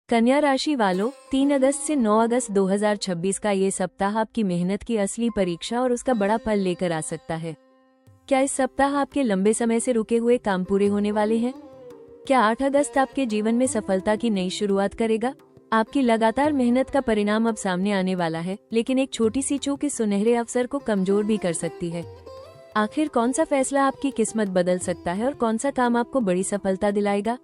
कन्या राशि वालों, 3 अगस्त से 9 अगस्त 2026 का ये सप्ताह आपकी मेहनत की असली परीक्षा और उसका बड़ा फल लेकर आ सकता है। क्या इस सप्ताह आपके लंबे समय से रुके हुए काम पूरे होने वाले हैं? क्या 8 अगस्त आपके जीवन में सफलता की नई शुरुआत करेगा? आपकी लगातार मेहनत का परिणाम अब सामने आने वाला है, लेकिन एक छोटी सी चूक इस सुनहरे अवसर को कमजोर भी कर सकती है। आखिर कौन सा फैसला आपकी किस्मत बदल सकता है और कौन सा काम आपको बड़ी सफलता दिलाएगा?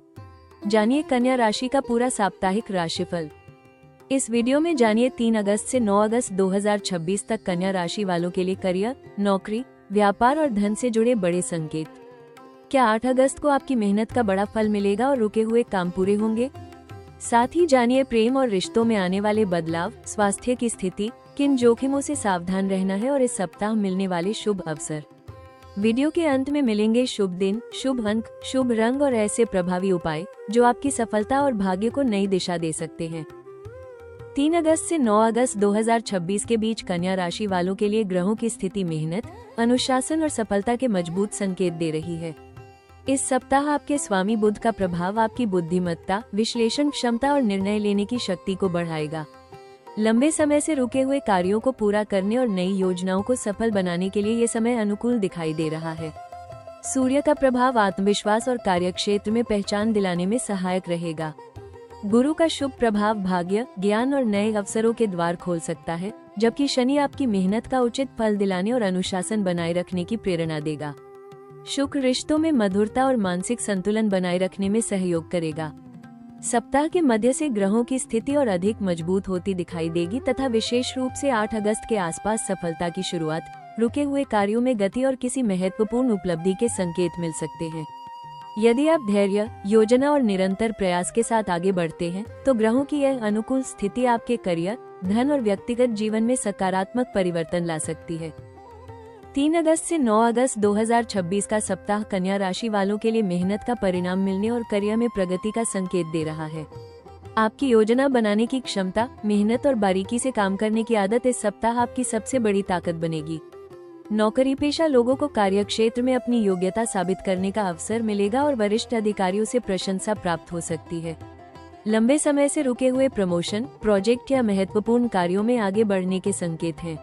जानिए कन्या राशि का पूरा साप्ताहिक राशिफल। इस वीडियो में जानिए 3 अगस्त से 9 अगस्त 2026 तक कन्या राशि वालों के लिए करियर, नौकरी, व्यापार और धन से जुड़े बड़े संकेत। क्या 8 अगस्त को आपकी मेहनत का बड़ा फल मिलेगा और रुके हुए काम पूरे होंगे? साथ ही जानिए प्रेम और रिश्तों में आने वाले बदलाव, स्वास्थ्य की स्थिति, किन जोखिमों से सावधान रहना है और इस सप्ताह मिलने वाले शुभ अवसर। वीडियो के अंत में मिलेंगे शुभ दिन, शुभ अंक, शुभ रंग और ऐसे प्रभावी उपाय जो आपकी सफलता और भाग्य को नई दिशा दे सकते हैं। 3 अगस्त से 9 अगस्त 2026 के बीच कन्या राशि वालों के लिए ग्रहों की स्थिति मेहनत, अनुशासन और सफलता के मजबूत संकेत दे रही है। इस सप्ताह आपके स्वामी बुध का प्रभाव आपकी बुद्धिमत्ता, विश्लेषण क्षमता और निर्णय लेने की शक्ति को बढ़ाएगा। लंबे समय से रुके हुए कार्यों को पूरा करने और नई योजनाओं को सफल बनाने के लिए ये समय अनुकूल दिखाई दे रहा है। सूर्य का प्रभाव आत्मविश्वास और कार्यक्षेत्र में पहचान दिलाने में सहायक रहेगा। गुरु का शुभ प्रभाव भाग्य, ज्ञान और नए अवसरों के द्वार खोल सकता है, जबकि शनि आपकी मेहनत का उचित फल दिलाने और अनुशासन बनाए रखने की प्रेरणा देगा। शुक्र रिश्तों में मधुरता और मानसिक संतुलन बनाए रखने में सहयोग करेगा। सप्ताह के मध्य से ग्रहों की स्थिति और अधिक मजबूत होती दिखाई देगी तथा विशेष रूप से 8 अगस्त के आसपास सफलता की शुरुआत, रुके हुए कार्यों में गति और किसी महत्वपूर्ण उपलब्धि के संकेत मिल सकते हैं। यदि आप धैर्य, योजना और निरंतर प्रयास के साथ आगे बढ़ते हैं, तो ग्रहों की यह अनुकूल स्थिति आपके करियर, धन और व्यक्तिगत जीवन में सकारात्मक परिवर्तन ला सकती है। 3 अगस्त से 9 अगस्त 2026 का सप्ताह कन्या राशि वालों के लिए मेहनत का परिणाम मिलने और करियर में प्रगति का संकेत दे रहा है। आपकी योजना बनाने की क्षमता, मेहनत और बारीकी से काम करने की आदत इस सप्ताह आपकी सबसे बड़ी ताकत बनेगी। नौकरी पेशा लोगों को कार्यक्षेत्र में अपनी योग्यता साबित करने का अवसर मिलेगा और वरिष्ठ अधिकारियों से प्रशंसा प्राप्त हो सकती है। लंबे समय से रुके हुए प्रमोशन, प्रोजेक्ट या महत्वपूर्ण कार्यों में आगे बढ़ने के संकेत हैं।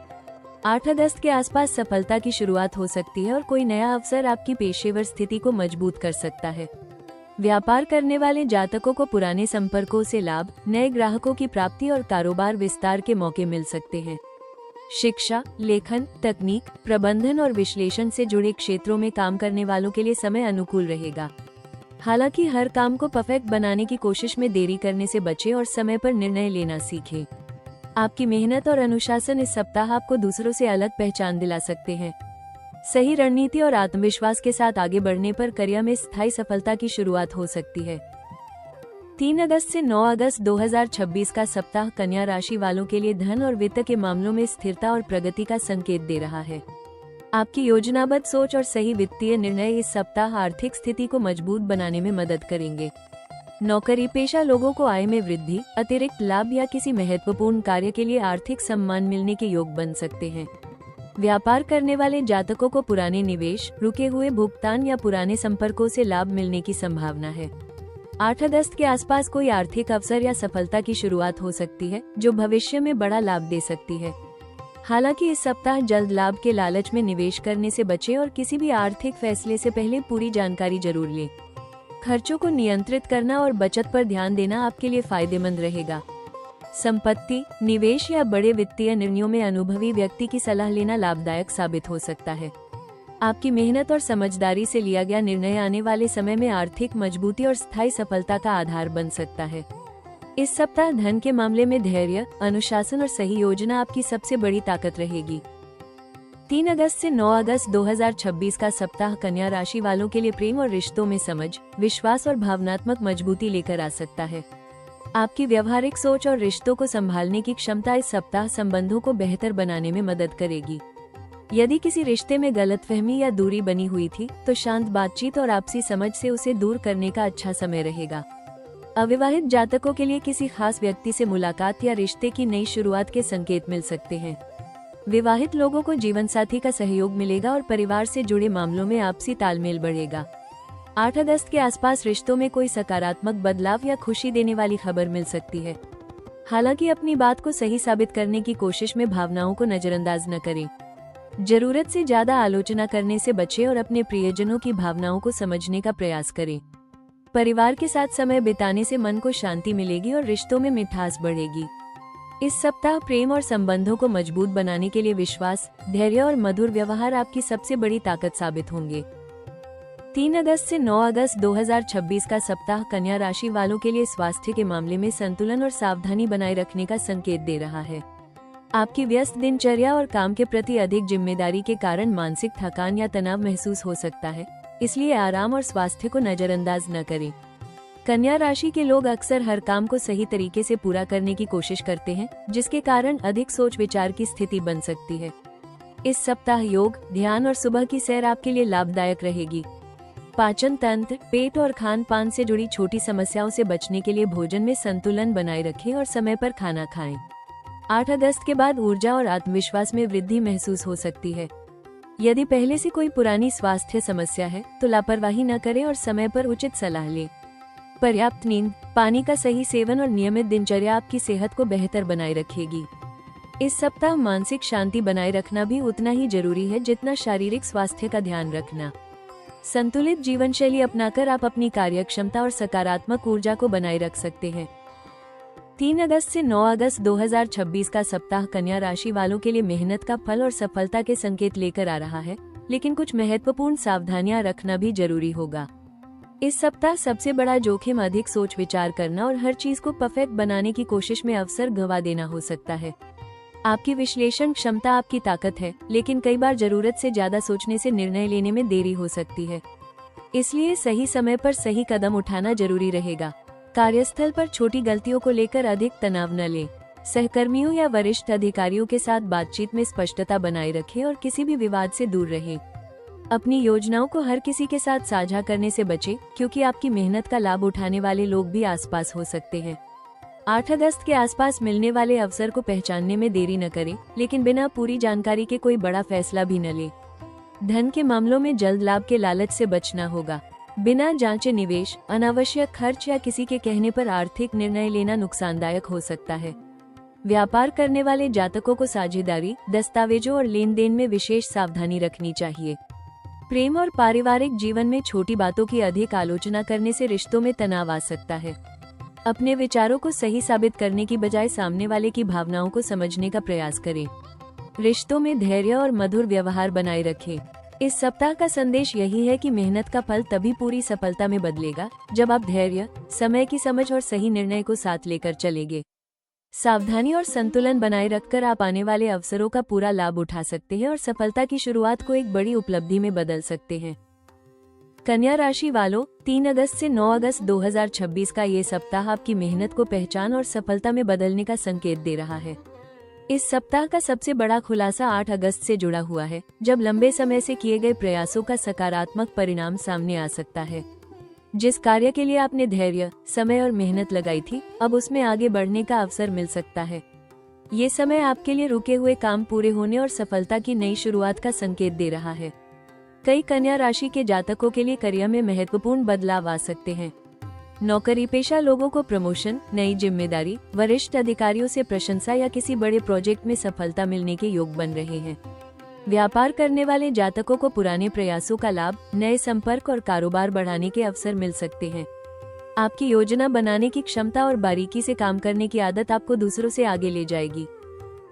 8 अगस्त के आसपास सफलता की शुरुआत हो सकती है और कोई नया अवसर आपकी पेशेवर स्थिति को मजबूत कर सकता है। व्यापार करने वाले जातकों को पुराने संपर्कों से लाभ, नए ग्राहकों की प्राप्ति और कारोबार विस्तार के मौके मिल सकते हैं। शिक्षा, लेखन, तकनीक, प्रबंधन और विश्लेषण से जुड़े क्षेत्रों में काम करने वालों के लिए समय अनुकूल रहेगा। हालांकि हर काम को परफेक्ट बनाने की कोशिश में देरी करने से बचें और समय पर निर्णय लेना सीखें। आपकी मेहनत और अनुशासन इस सप्ताह आपको दूसरों से अलग पहचान दिला सकते हैं। सही रणनीति और आत्मविश्वास के साथ आगे बढ़ने पर करियर में स्थायी सफलता की शुरुआत हो सकती है। 3 अगस्त से 9 अगस्त 2026 का सप्ताह कन्या राशि वालों के लिए धन और वित्त के मामलों में स्थिरता और प्रगति का संकेत दे रहा है। आपकी योजनाबद्ध सोच और सही वित्तीय निर्णय इस सप्ताह आर्थिक स्थिति को मजबूत बनाने में मदद करेंगे। नौकरी पेशा लोगों को आय में वृद्धि, अतिरिक्त लाभ या किसी महत्वपूर्ण कार्य के लिए आर्थिक सम्मान मिलने के योग बन सकते हैं। व्यापार करने वाले जातकों को पुराने निवेश, रुके हुए भुगतान या पुराने संपर्कों से लाभ मिलने की संभावना है। 8 अगस्त के आसपास कोई आर्थिक अवसर या सफलता की शुरुआत हो सकती है, जो भविष्य में बड़ा लाभ दे सकती है। हालांकि इस सप्ताह जल्द लाभ के लालच में निवेश करने से बचें और किसी भी आर्थिक फैसले से पहले पूरी जानकारी जरूर लें। खर्चों को नियंत्रित करना और बचत पर ध्यान देना आपके लिए फायदेमंद रहेगा। संपत्ति, निवेश या बड़े वित्तीय निर्णयों में अनुभवी व्यक्ति की सलाह लेना लाभदायक साबित हो सकता है। आपकी मेहनत और समझदारी से लिया गया निर्णय आने वाले समय में आर्थिक मजबूती और स्थायी सफलता का आधार बन सकता है। इस सप्ताह धन के मामले में धैर्य, अनुशासन और सही योजना आपकी सबसे बड़ी ताकत रहेगी। 3 अगस्त से 9 अगस्त 2026 का सप्ताह कन्या राशि वालों के लिए प्रेम और रिश्तों में समझ, विश्वास और भावनात्मक मजबूती लेकर आ सकता है। आपकी व्यवहारिक सोच और रिश्तों को संभालने की क्षमता इस सप्ताह संबंधों को बेहतर बनाने में मदद करेगी। यदि किसी रिश्ते में गलतफहमी या दूरी बनी हुई थी, तो शांत बातचीत और आपसी समझ से उसे दूर करने का अच्छा समय रहेगा। अविवाहित जातकों के लिए किसी खास व्यक्ति से मुलाकात या रिश्ते की नई शुरुआत के संकेत मिल सकते हैं। विवाहित लोगों को जीवनसाथी का सहयोग मिलेगा और परिवार से जुड़े मामलों में आपसी तालमेल बढ़ेगा। 8 अगस्त के आसपास रिश्तों में कोई सकारात्मक बदलाव या खुशी देने वाली खबर मिल सकती है। हालांकि अपनी बात को सही साबित करने की कोशिश में भावनाओं को नजरअंदाज न करें। जरूरत से ज्यादा आलोचना करने से बचें और अपने प्रियजनों की भावनाओं को समझने का प्रयास करें। परिवार के साथ समय बिताने से मन को शांति मिलेगी और रिश्तों में मिठास बढ़ेगी। इस सप्ताह प्रेम और संबंधों को मजबूत बनाने के लिए विश्वास, धैर्य और मधुर व्यवहार आपकी सबसे बड़ी ताकत साबित होंगे। 3 अगस्त से 9 अगस्त 2026 का सप्ताह कन्या राशि वालों के लिए स्वास्थ्य के मामले में संतुलन और सावधानी बनाए रखने का संकेत दे रहा है। आपकी व्यस्त दिनचर्या और काम के प्रति अधिक जिम्मेदारी के कारण मानसिक थकान या तनाव महसूस हो सकता है, इसलिए आराम और स्वास्थ्य को नजरअंदाज न करें। कन्या राशि के लोग अक्सर हर काम को सही तरीके से पूरा करने की कोशिश करते हैं, जिसके कारण अधिक सोच विचार की स्थिति बन सकती है। इस सप्ताह योग, ध्यान और सुबह की सैर आपके लिए लाभदायक रहेगी। पाचन तंत्र, पेट और खान पान से जुड़ी छोटी समस्याओं से बचने के लिए भोजन में संतुलन बनाए रखें और समय पर खाना खाएं। 8 अगस्त के बाद ऊर्जा और आत्मविश्वास में वृद्धि महसूस हो सकती है। यदि पहले से कोई पुरानी स्वास्थ्य समस्या है तो लापरवाही न करें और समय पर उचित सलाह लें। पर्याप्त नींद, पानी का सही सेवन और नियमित दिनचर्या आपकी सेहत को बेहतर बनाए रखेगी। इस सप्ताह मानसिक शांति बनाए रखना भी उतना ही जरूरी है जितना शारीरिक स्वास्थ्य का ध्यान रखना। संतुलित जीवन शैली अपनाकर आप अपनी कार्यक्षमता और सकारात्मक ऊर्जा को बनाए रख सकते हैं। 3 अगस्त से 9 अगस्त 2026 का सप्ताह कन्या राशि वालों के लिए मेहनत का फल और सफलता के संकेत लेकर आ रहा है, लेकिन कुछ महत्वपूर्ण सावधानियां रखना भी जरूरी होगा। इस सप्ताह सबसे बड़ा जोखिम अधिक सोच विचार करना और हर चीज को परफेक्ट बनाने की कोशिश में अवसर गंवा देना हो सकता है। आपकी विश्लेषण क्षमता आपकी ताकत है, लेकिन कई बार जरूरत से ज्यादा सोचने से निर्णय लेने में देरी हो सकती है। इसलिए सही समय पर सही कदम उठाना जरूरी रहेगा। कार्यस्थल पर छोटी गलतियों को लेकर अधिक तनाव न लें। सहकर्मियों या वरिष्ठ अधिकारियों के साथ बातचीत में स्पष्टता बनाए रखें और किसी भी विवाद से दूर रहें। अपनी योजनाओं को हर किसी के साथ साझा करने से बचें, क्योंकि आपकी मेहनत का लाभ उठाने वाले लोग भी आसपास हो सकते हैं। 8 अगस्त के आसपास मिलने वाले अवसर को पहचानने में देरी न करें, लेकिन बिना पूरी जानकारी के कोई बड़ा फैसला भी न लें। धन के मामलों में जल्द लाभ के लालच से बचना होगा। बिना जांचे निवेश, अनावश्यक खर्च या किसी के कहने पर आर्थिक निर्णय लेना नुकसानदायक हो सकता है। व्यापार करने वाले जातकों को साझेदारी, दस्तावेजों और लेन देन में विशेष सावधानी रखनी चाहिए। प्रेम और पारिवारिक जीवन में छोटी बातों की अधिक आलोचना करने से रिश्तों में तनाव आ सकता है। अपने विचारों को सही साबित करने की बजाय सामने वाले की भावनाओं को समझने का प्रयास करें। रिश्तों में धैर्य और मधुर व्यवहार बनाए रखें। इस सप्ताह का संदेश यही है कि मेहनत का फल तभी पूरी सफलता में बदलेगा जब आप धैर्य, समय की समझ और सही निर्णय को साथ लेकर चलेंगे। सावधानी और संतुलन बनाए रखकर आप आने वाले अवसरों का पूरा लाभ उठा सकते हैं और सफलता की शुरुआत को एक बड़ी उपलब्धि में बदल सकते हैं। कन्या राशि वालों, 3 अगस्त से 9 अगस्त 2026 का ये सप्ताह आपकी मेहनत को पहचान और सफलता में बदलने का संकेत दे रहा है। इस सप्ताह का सबसे बड़ा खुलासा 8 अगस्त से जुड़ा हुआ है, जब लंबे समय से किए गए प्रयासों का सकारात्मक परिणाम सामने आ सकता है। जिस कार्य के लिए आपने धैर्य, समय और मेहनत लगाई थी, अब उसमें आगे बढ़ने का अवसर मिल सकता है। ये समय आपके लिए रुके हुए काम पूरे होने और सफलता की नई शुरुआत का संकेत दे रहा है। कई कन्या राशि के जातकों के लिए करियर में महत्वपूर्ण बदलाव आ सकते हैं। नौकरी पेशा लोगों को प्रमोशन, नई जिम्मेदारी, वरिष्ठ अधिकारियों से प्रशंसा या किसी बड़े प्रोजेक्ट में सफलता मिलने के योग बन रहे हैं। व्यापार करने वाले जातकों को पुराने प्रयासों का लाभ, नए संपर्क और कारोबार बढ़ाने के अवसर मिल सकते हैं। आपकी योजना बनाने की क्षमता और बारीकी से काम करने की आदत आपको दूसरों से आगे ले जाएगी।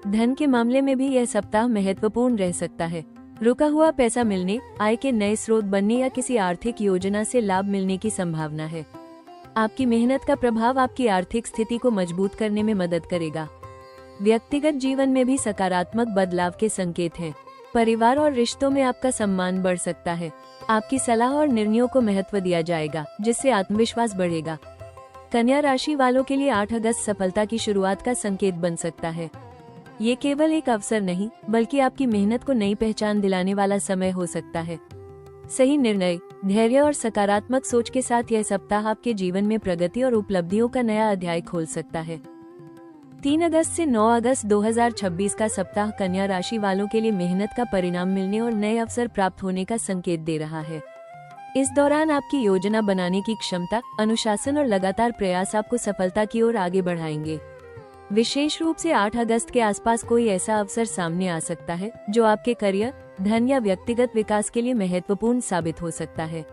धन के मामले में भी यह सप्ताह महत्वपूर्ण रह सकता है। रुका हुआ पैसा मिलने, आय के नए स्रोत बनने या किसी आर्थिक योजना से लाभ मिलने की संभावना है। आपकी मेहनत का प्रभाव आपकी आर्थिक स्थिति को मजबूत करने में मदद करेगा। व्यक्तिगत जीवन में भी सकारात्मक बदलाव के संकेत हैं। परिवार और रिश्तों में आपका सम्मान बढ़ सकता है। आपकी सलाह और निर्णयों को महत्व दिया जाएगा, जिससे आत्मविश्वास बढ़ेगा। कन्या राशि वालों के लिए 8 अगस्त सफलता की शुरुआत का संकेत बन सकता है। ये केवल एक अवसर नहीं, बल्कि आपकी मेहनत को नई पहचान दिलाने वाला समय हो सकता है। सही निर्णय, धैर्य और सकारात्मक सोच के साथ यह सप्ताह आपके जीवन में प्रगति और उपलब्धियों का नया अध्याय खोल सकता है। 3 अगस्त से 9 अगस्त 2026 का सप्ताह कन्या राशि वालों के लिए मेहनत का परिणाम मिलने और नए अवसर प्राप्त होने का संकेत दे रहा है। इस दौरान आपकी योजना बनाने की क्षमता, अनुशासन और लगातार प्रयास आपको सफलता की ओर आगे बढ़ाएंगे। विशेष रूप से 8 अगस्त के आसपास कोई ऐसा अवसर सामने आ सकता है जो आपके करियर, धन या व्यक्तिगत विकास के लिए महत्वपूर्ण साबित हो सकता है।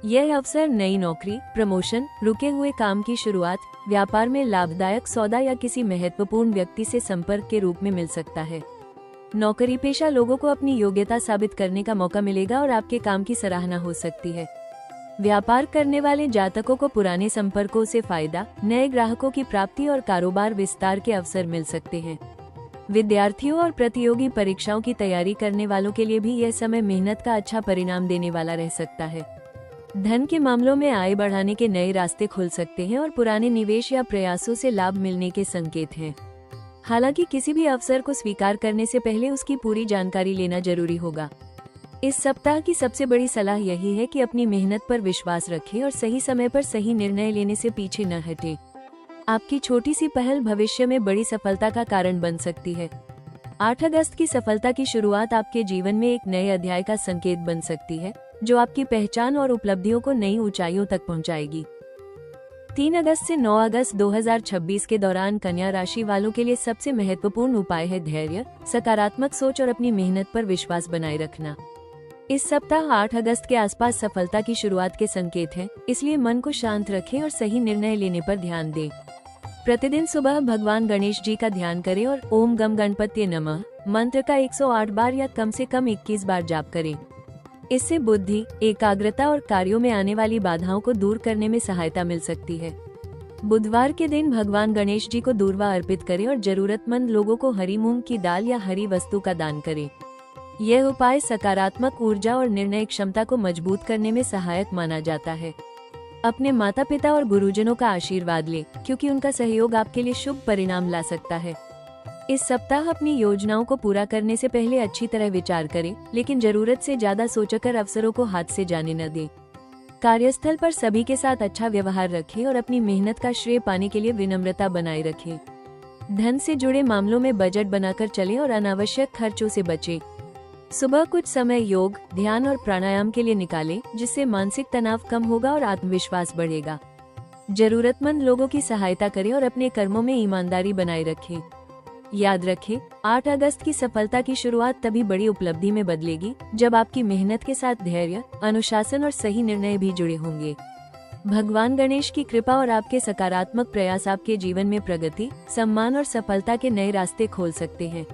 यह अवसर नई नौकरी, प्रमोशन, रुके हुए काम की शुरुआत, व्यापार में लाभदायक सौदा या किसी महत्वपूर्ण व्यक्ति से संपर्क के रूप में मिल सकता है। नौकरी पेशा लोगों को अपनी योग्यता साबित करने का मौका मिलेगा और आपके काम की सराहना हो सकती है। व्यापार करने वाले जातकों को पुराने संपर्कों से फायदा, नए ग्राहकों की प्राप्ति और कारोबार विस्तार के अवसर मिल सकते हैं। विद्यार्थियों और प्रतियोगी परीक्षाओं की तैयारी करने वालों के लिए भी यह समय मेहनत का अच्छा परिणाम देने वाला रह सकता है। धन के मामलों में आय बढ़ाने के नए रास्ते खुल सकते हैं और पुराने निवेश या प्रयासों से लाभ मिलने के संकेत हैं। हालांकि किसी भी अवसर को स्वीकार करने से पहले उसकी पूरी जानकारी लेना जरूरी होगा। इस सप्ताह की सबसे बड़ी सलाह यही है कि अपनी मेहनत पर विश्वास रखें और सही समय पर सही निर्णय लेने से पीछे न हटें। आपकी छोटी सी पहल भविष्य में बड़ी सफलता का कारण बन सकती है। 8 अगस्त की सफलता की शुरुआत आपके जीवन में एक नए अध्याय का संकेत बन सकती है, जो आपकी पहचान और उपलब्धियों को नई ऊंचाइयों तक पहुंचाएगी। 3 अगस्त से 9 अगस्त 2026 के दौरान कन्या राशि वालों के लिए सबसे महत्वपूर्ण उपाय है धैर्य, सकारात्मक सोच और अपनी मेहनत पर विश्वास बनाए रखना। इस सप्ताह 8 अगस्त के आसपास सफलता की शुरुआत के संकेत हैं, इसलिए मन को शांत रखें और सही निर्णय लेने पर ध्यान दें। प्रतिदिन सुबह भगवान गणेश जी का ध्यान करें और ओम गम गणपत्ये नमः मंत्र का 108 बार या कम से कम 21 बार जाप करें। इससे बुद्धि, एकाग्रता और कार्यों में आने वाली बाधाओं को दूर करने में सहायता मिल सकती है। बुधवार के दिन भगवान गणेश जी को दूर्वा अर्पित करें और जरूरतमंद लोगों को हरी मूंग की दाल या हरी वस्तु का दान करें। यह उपाय सकारात्मक ऊर्जा और निर्णय क्षमता को मजबूत करने में सहायक माना जाता है। अपने माता पिता और गुरुजनों का आशीर्वाद लें, क्योंकि उनका सहयोग आपके लिए शुभ परिणाम ला सकता है। इस सप्ताह अपनी योजनाओं को पूरा करने से पहले अच्छी तरह विचार करें, लेकिन जरूरत से ज्यादा सोचकर अवसरों को हाथ से जाने न दें। कार्यस्थल पर सभी के साथ अच्छा व्यवहार रखें और अपनी मेहनत का श्रेय पाने के लिए विनम्रता बनाए रखें। धन से जुड़े मामलों में बजट बनाकर चलें और अनावश्यक खर्चों से बचें। सुबह कुछ समय योग, ध्यान और प्राणायाम के लिए निकालें, जिससे मानसिक तनाव कम होगा और आत्मविश्वास बढ़ेगा। जरूरतमंद लोगों की सहायता करें और अपने कर्मों में ईमानदारी बनाए रखें। याद रखें, 8 अगस्त की सफलता की शुरुआत तभी बड़ी उपलब्धि में बदलेगी जब आपकी मेहनत के साथ धैर्य, अनुशासन और सही निर्णय भी जुड़े होंगे। भगवान गणेश की कृपा और आपके सकारात्मक प्रयास आपके जीवन में प्रगति, सम्मान और सफलता के नए रास्ते खोल सकते हैं।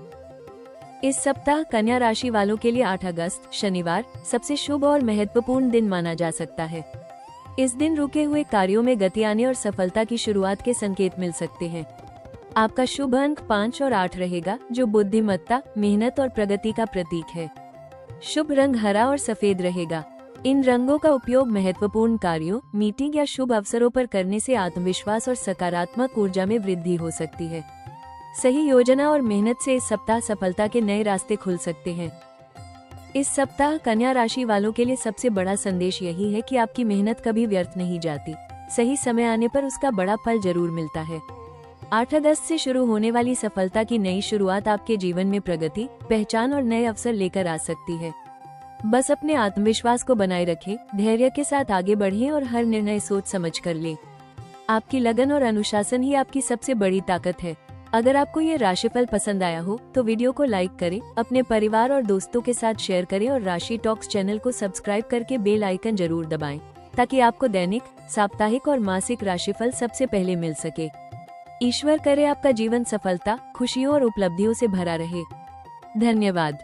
इस सप्ताह कन्या राशि वालों के लिए 8 अगस्त शनिवार सबसे शुभ और महत्वपूर्ण दिन माना जा सकता है। इस दिन रुके हुए कार्यों में गति आने और सफलता की शुरुआत के संकेत मिल सकते हैं। आपका शुभ अंक 5 और 8 रहेगा, जो बुद्धिमत्ता, मेहनत और प्रगति का प्रतीक है। शुभ रंग हरा और सफेद रहेगा। इन रंगों का उपयोग महत्वपूर्ण कार्यों, मीटिंग या शुभ अवसरों पर करने से आत्मविश्वास और सकारात्मक ऊर्जा में वृद्धि हो सकती है। सही योजना और मेहनत से इस सप्ताह सफलता के नए रास्ते खुल सकते हैं। इस सप्ताह कन्या राशि वालों के लिए सबसे बड़ा संदेश यही है कि आपकी मेहनत कभी व्यर्थ नहीं जाती। सही समय आने पर उसका बड़ा फल जरूर मिलता है। 8 अगस्त से शुरू होने वाली सफलता की नई शुरुआत आपके जीवन में प्रगति, पहचान और नए अवसर लेकर आ सकती है। बस अपने आत्मविश्वास को बनाए रखें, धैर्य के साथ आगे बढ़ें और हर निर्णय सोच समझ कर लें। आपकी लगन और अनुशासन ही आपकी सबसे बड़ी ताकत है। अगर आपको ये राशिफल पसंद आया हो तो वीडियो को लाइक करें, अपने परिवार और दोस्तों के साथ शेयर करें और राशि टॉक्स चैनल को सब्सक्राइब करके बेल आइकन जरूर दबाएं, ताकि आपको दैनिक, साप्ताहिक और मासिक राशिफल सबसे पहले मिल सके। ईश्वर करे आपका जीवन सफलता, खुशियों और उपलब्धियों से भरा रहे। धन्यवाद।